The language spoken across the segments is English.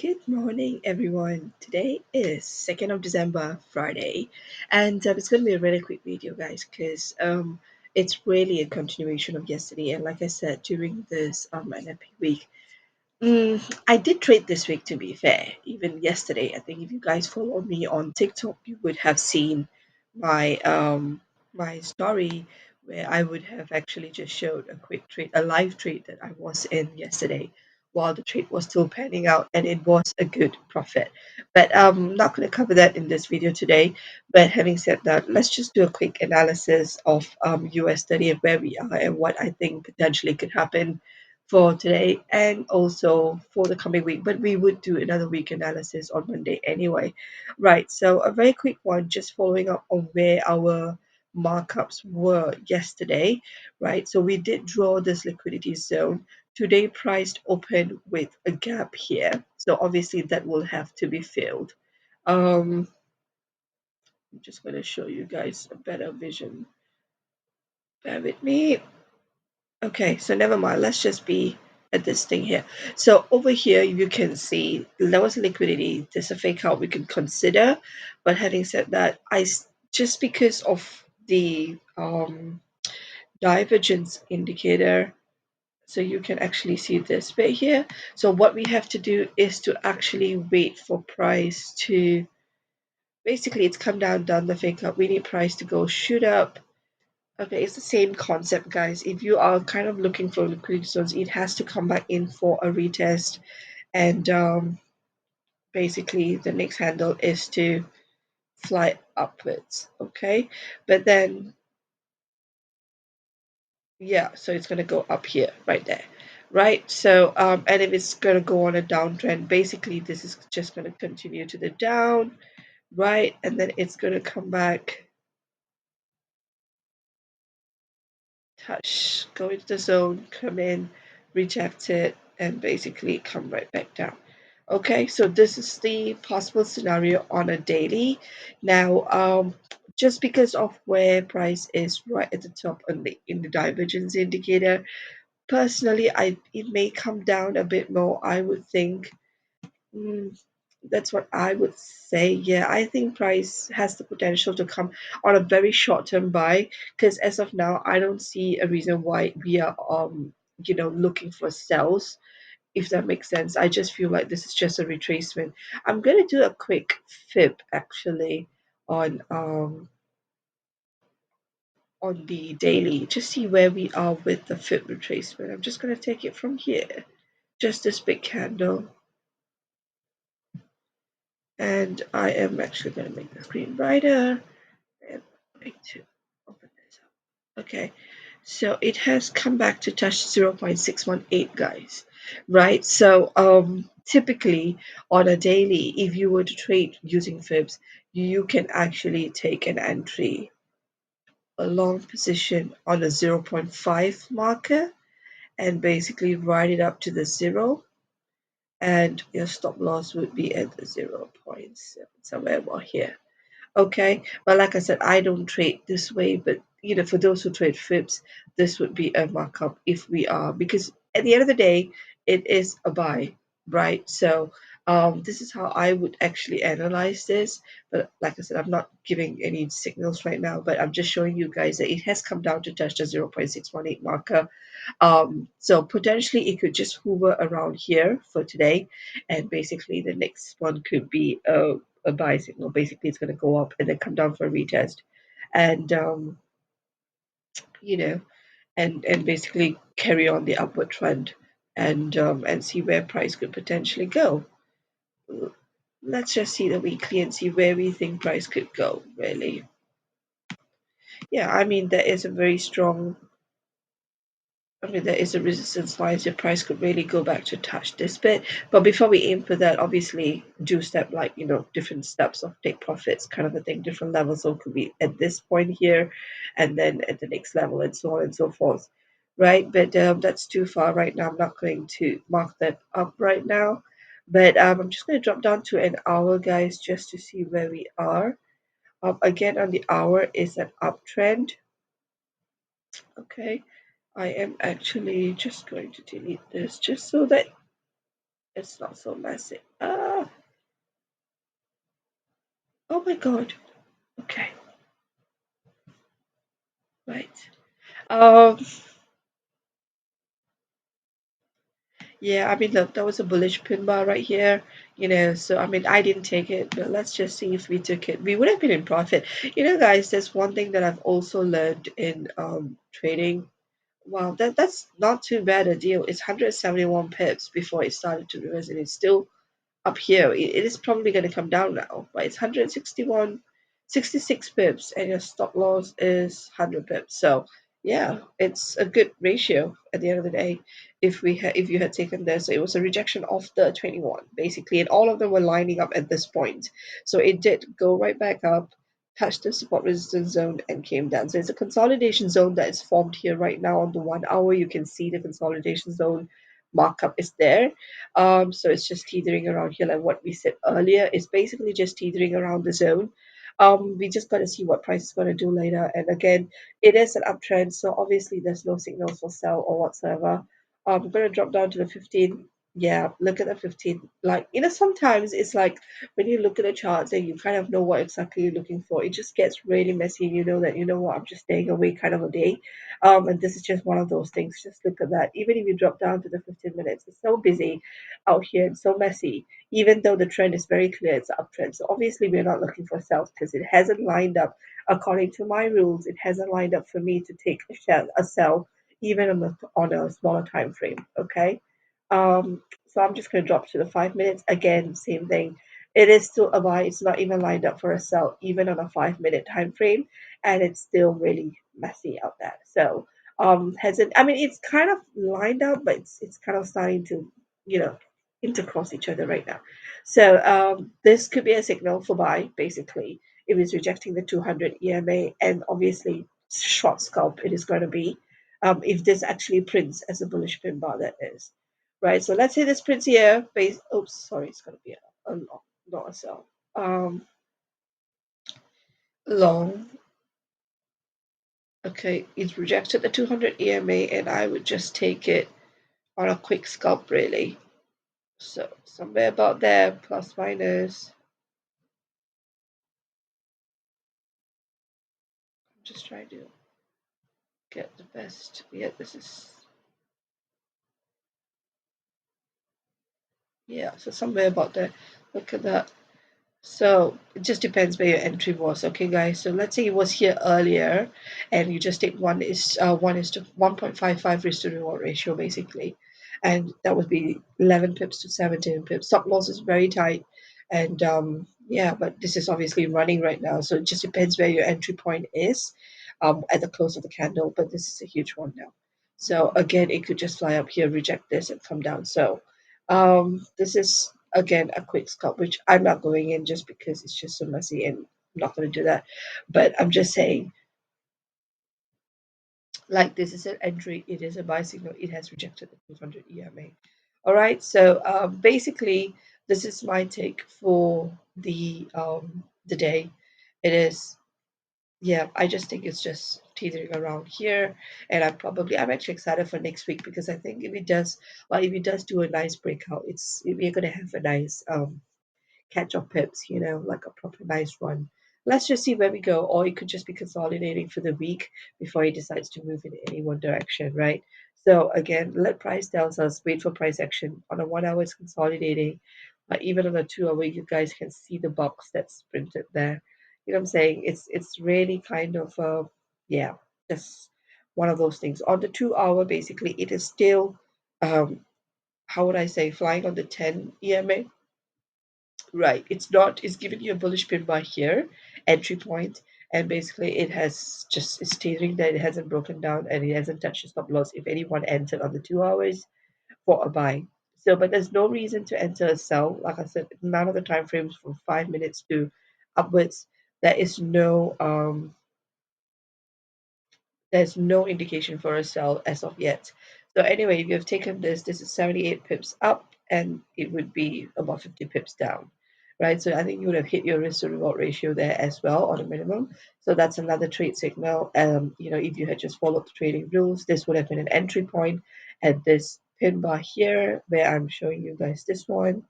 Good morning, everyone. Today is 2nd of December, Friday, and it's going to be a really quick video, guys, because it's really a continuation of yesterday. And like I said, during this NFP week, I did trade this week, to be fair. Even yesterday, I think if you guys follow me on TikTok, you would have seen my story where I would have actually just showed a quick trade, a live trade that I was in yesterday while the trade was still panning out, and it was a good profit. But I'm not going to cover that in this video today. But having said that, let's just do a quick analysis of US30 and where we are and what I think potentially could happen for today and also for the coming week. But we would do another week analysis on Monday anyway. Right, so a very quick one, just following up on where our markups were yesterday, right? So we did draw this liquidity zone. Today priced open with a gap here. So obviously that will have to be filled. I'm just going to show you guys a better vision. Bear with me. Okay, so never mind. Let's just be at this thing here. So over here, you can see there was liquidity. There's a fake out we can consider. But having said that, just because of the divergence indicator, so you can actually see this bit here. So what we have to do is to actually wait for price to, basically it's come down the fake out. We need price to go shoot up. Okay, it's the same concept, guys. If you are kind of looking for liquidity zones, it has to come back in for a retest. And basically, the next handle is to fly upwards. Okay, but then, yeah, so it's going to go up here, right there. Right, so and if it's going to go on a downtrend, basically this is just going to continue to the down, right, and then it's going to come back, touch, go into the zone, come in, reject it, and basically come right back down. Okay, so this is the possible scenario on a daily. Now, just because of where price is right at the top in the divergence indicator, personally, it may come down a bit more. I would think. Mm, that's what I would say. Yeah, I think price has the potential to come on a very short term buy because as of now, I don't see a reason why we are looking for sells. If that makes sense, I just feel like this is just a retracement. I'm gonna do a quick fib actually on the daily, just see where we are with the fib retracement. I'm just gonna take it from here, just this big candle. And I am actually going to make the screen brighter and going to open this up. Okay, so it has come back to touch 0.618, guys, right? So typically on a daily, if you were to trade using fibs, you can actually take an entry, a long position on a zero point 0.5 marker and basically write it up to the zero, and your stop loss would be at the zero point 0.7, somewhere about here. Okay, but like I said, I don't trade this way, but for those who trade fibs, this would be a markup if we are, because at the end of the day, it is a buy, right? So this is how I would actually analyze this. But like I said, I'm not giving any signals right now, but I'm just showing you guys that it has come down to touch the 0.618 marker. So potentially it could just hover around here for today, and basically the next one could be a buy signal. Basically, it's going to go up and then come down for a retest, and you know, and basically carry on the upward trend, and see where price could potentially go. Let's just see the weekly and see where we think price could go. Really, yeah. I mean, there is a very strong. I mean, there is a resistance line, so price could really go back to touch this bit. But before we aim for that, obviously do step like, different steps of take profits kind of a thing, different levels. So it could be at this point here and then at the next level and so on and so forth. Right. But that's too far right now. I'm not going to mark that up right now. But I'm just going to drop down to an hour, guys, just to see where we are. Again, on the hour is an uptrend. Okay. I am actually just going to delete this just so that It's not so messy. Oh my god. Okay, right. Um, yeah, I mean, look, that was a bullish pin bar right here, so I mean, I didn't take it, but let's just see if we took it. We would have been in profit. Guys, there's one thing that I've also learned in trading. Wow, that's not too bad a deal. It's 171 pips before it started to reverse, and it's still up here. It is probably going to come down now, but it's 161, 66 pips, and your stop loss is 100 pips. So yeah, it's a good ratio at the end of the day. If you had taken this, so it was a rejection of the 21 basically, and all of them were lining up at this point. So it did go right back up, touched the support resistance zone, and came down. So it's a consolidation zone that is formed here right now on the 1 hour. You can see the consolidation zone markup is there. So it's just teetering around here, like what we said earlier. It's basically just teetering around the zone. We just got to see what price is going to do later. And again, it is an uptrend, so obviously there's no signals for sell or whatsoever. I'm going to drop down to the 15. Yeah, look at the 15. Like, sometimes it's like when you look at the charts and you kind of know what exactly you're looking for, it just gets really messy. You know that, what, I'm just staying away kind of a day. And this is just one of those things. Just look at that. Even if you drop down to the 15 minutes, it's so busy out here and so messy, even though the trend is very clear, it's an uptrend. So obviously we're not looking for sales because it hasn't lined up according to my rules. It hasn't lined up for me to take a sell even on a smaller time frame. Okay. So I'm just going to drop to the 5 minutes. Again, same thing. It is still a buy. It's not even lined up for a sell, even on a 5 minute time frame, and it's still really messy out there. So hasn't. I mean, it's kind of lined up, but it's kind of starting to you know intercross each other right now. So this could be a signal for buy, basically, if it's rejecting the 200 EMA, and obviously short scalp it is going to be, if this actually prints as a bullish pin bar, that is. Right, so let's say this prints here, base, oops, sorry, it's going to be a long, not a sell. Long, okay, it's rejected the 200 EMA, and I would just take it on a quick scalp, really. So somewhere about there, plus minus. I'm just trying to get the best. Yeah, this is, yeah, so somewhere about there. Look at that. So it just depends where your entry was, okay, guys. So let's say it was here earlier, and you just take one is to 1.55 risk to reward ratio, basically, and that would be 11 pips to 17 pips. Stop loss is very tight, and yeah, but this is obviously running right now, so it just depends where your entry point is, at the close of the candle. But this is a huge one now. So again, it could just fly up here, reject this, and come down. So this is again a quick scalp, which I'm not going in just because it's just so messy and I'm not going to do that. But I'm just saying, like, this is an entry, it is a buy signal, it has rejected the 200 EMA. All right, so basically, this is my take for the day. It is, yeah, I just think it's just teetering around here, and I'm actually excited for next week because I think if it does do a nice breakout, we're gonna have a nice catch up pips, like a proper nice run. Let's just see where we go, or it could just be consolidating for the week before he decides to move in any one direction, right? So again, let price tells us, wait for price action. On a 1 hour, it's consolidating. Even on a 2 hour, you guys can see the box that's printed there. You know what I'm saying? It's really kind of yeah, just one of those things. On the 2 hour, basically, it is still how would I say, flying on the 10 EMA. Right. It's giving you a bullish pin bar here, entry point, and basically it's teetering that it hasn't broken down and it hasn't touched the stop loss if anyone entered on the 2 hours for a buy. So, but there's no reason to enter a sell. Like I said, none of the time frames from 5 minutes to upwards. There is no there's no indication for a sell as of yet. So anyway, if you've taken this is 78 pips up and it would be about 50 pips down, right? So I think you would have hit your risk to reward ratio there as well on a minimum. So that's another trade signal. If you had just followed the trading rules, this would have been an entry point at this pin bar here where I'm showing you guys this one.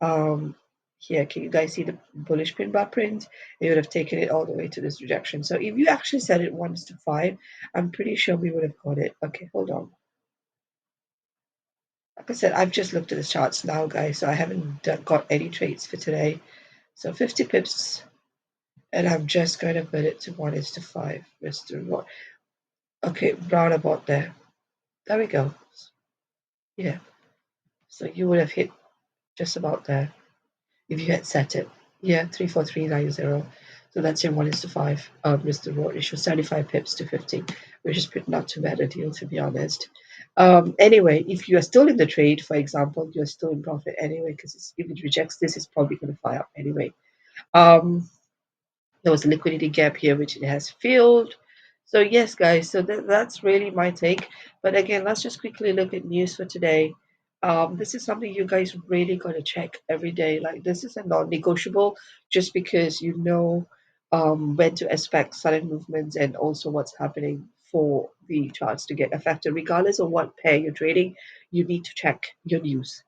Um, Here, can you guys see the bullish pin bar print? It would have taken it all the way to this rejection. So if you actually set it 1:5, I'm pretty sure we would have got it. Okay, hold on. Like I said, I've just looked at the charts now, guys, so I haven't got any trades for today. So 50 pips, and I'm just going to put it to 1:5. Mr. Rod. Okay, round about there. There we go. Yeah, so you would have hit just about there if you had set it. Yeah, 34390. So that's your 1:5. Mr. Rod ratio 75 pips to 50, which is pretty not too bad a deal, to be honest. Anyway, if you are still in the trade, for example, you're still in profit anyway, because if it rejects this, it's probably going to fire up anyway. Um, there was a liquidity gap here, which it has filled. So yes, guys, so that's really my take. But again, let's just quickly look at news for today. This is something you guys really got to check every day. Like this is a non-negotiable, just because you know when to expect sudden movements and also what's happening for the charts to get affected. Regardless of what pair you're trading, you need to check your news.